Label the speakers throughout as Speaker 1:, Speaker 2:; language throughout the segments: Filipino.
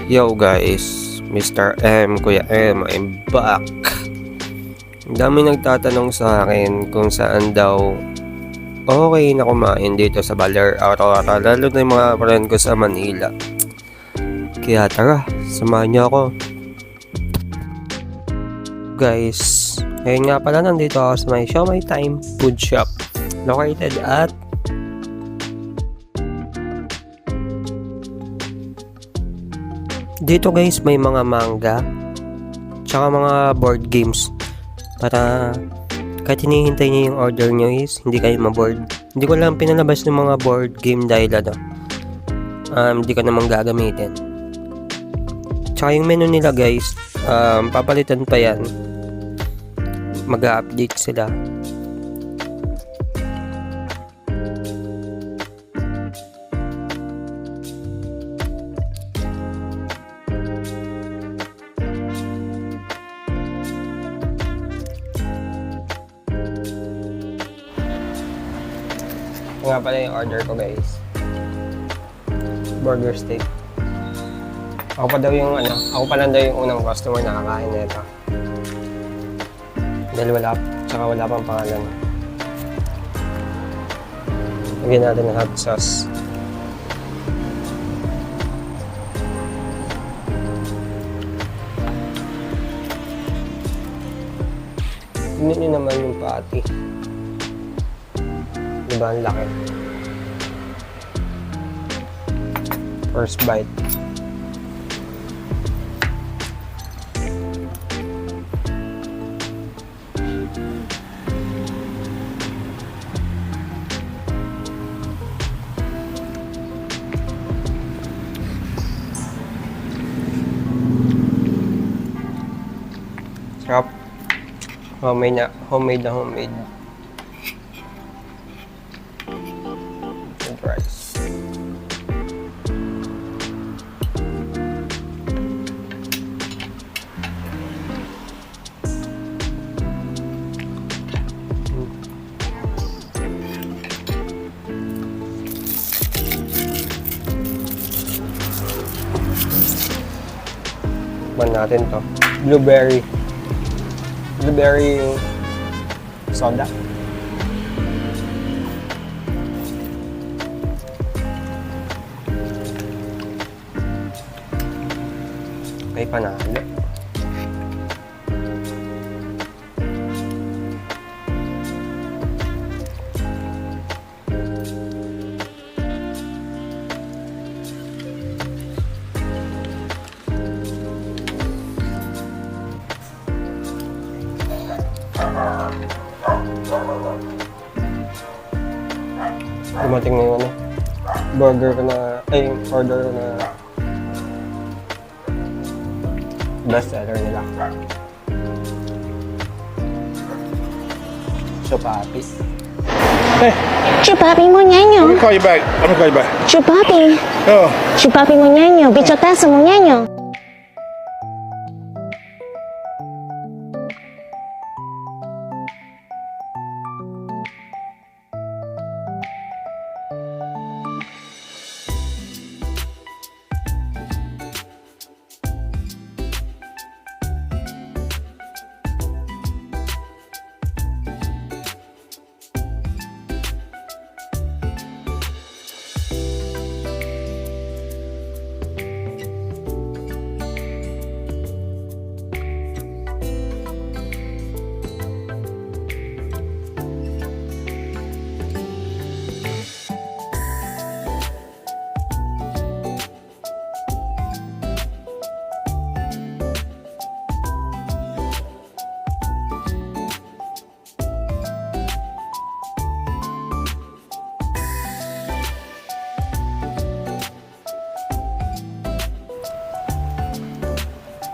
Speaker 1: Yo guys, Mr. M, Kuya M, I'm back. Ang dami nagtatanong sa akin kung saan daw okay na kumain dito sa Baler Aurora, lalo na yung mga friend ko sa Manila. Kaya tara, samahan niyo ako. Guys, ngayon nga pala nandito ako sa may Show My Time Food Shop located at dito guys. May mga manga tsaka mga board games para kahit hinihintay niyo yung order nyo is hindi kayo maboard. Hindi ko lang pinalabas ng mga board game dahil hindi ko naman gagamitin. Tsaka yung menu nila guys, papalitan pa yan, mag-update sila. Nga pala yung order ko guys, burger steak. Ako pa lang daw yung unang customer na kakain nito. Dahil wala pang pangalan. Lagyan natin ng hot sauce. Tignan nyo naman yung patty. Diba ang laki? First bite. Sarap. Homemade na homemade. And rice. Man natin to. Blueberry soda. Okay, panalo. Dumating na yung burger ko order ko na best seller nila. Chupapi.
Speaker 2: Hey, Chupapi mo nyanyo.
Speaker 3: I'm gonna call you back.
Speaker 2: Chupapi.
Speaker 3: Oh.
Speaker 2: Chupapi mo nyanyo. Bichotaso mo nyanyo.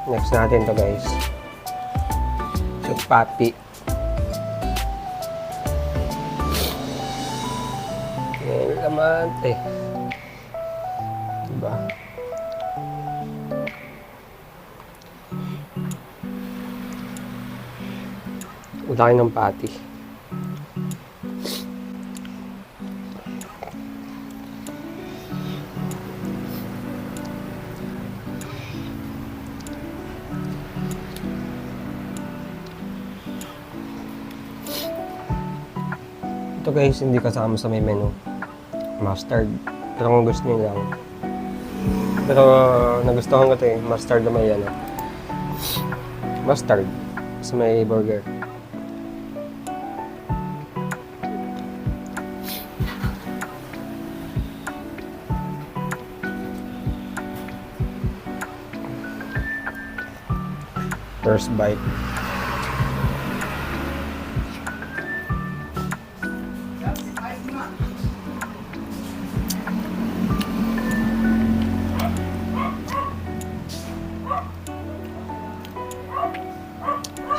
Speaker 1: Next natin to guys, Chupapi. Yung lamante, diba? Laki ng patty. guys, hindi kasama sa may menu. Mustard. Pero kung gusto niyo lang. Pero nagustuhan ko ito eh. Mustard na may ano. Mustard. Sa may burger. First bite.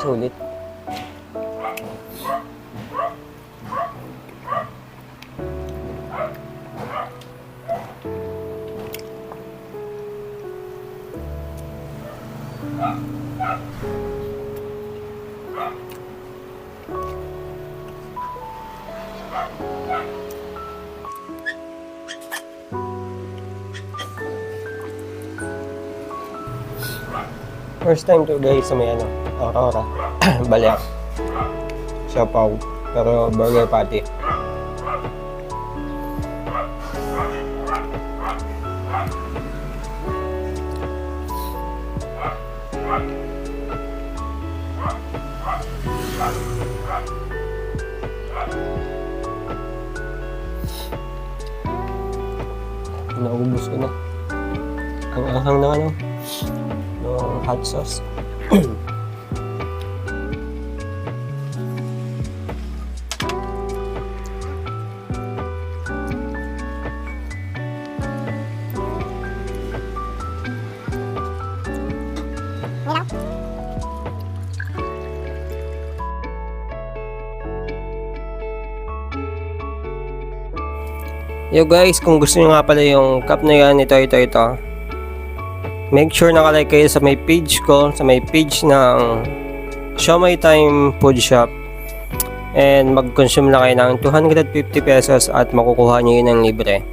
Speaker 1: Sulit. First time to guys sa may ano, Aurora, Balyak, Siapaw, pero burger patty. Naubos ko na. Ang anghang ng ano, ng hot sauce. Yo guys, kung gusto niyo nga pala yung cup na yan, ito. Make sure nakalike kayo sa may page ko, sa may page ng Siomai Time Food Shop. And mag-consume na kayo ng 250 pesos at makukuha niyo yun ng libre.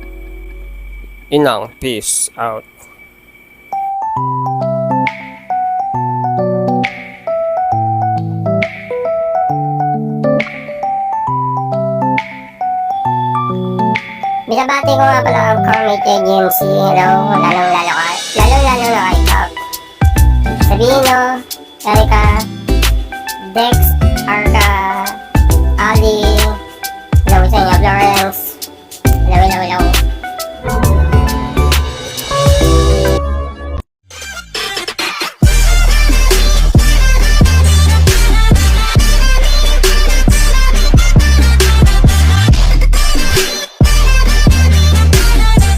Speaker 1: Yun lang. Peace out.
Speaker 3: Binabati ko nga pala ang Carmate Agency. Hello, lalong-lalo na kay Cap. Sabino, Erika, Dex, Arca, Ali, hello sa inyo, Florence. Hello.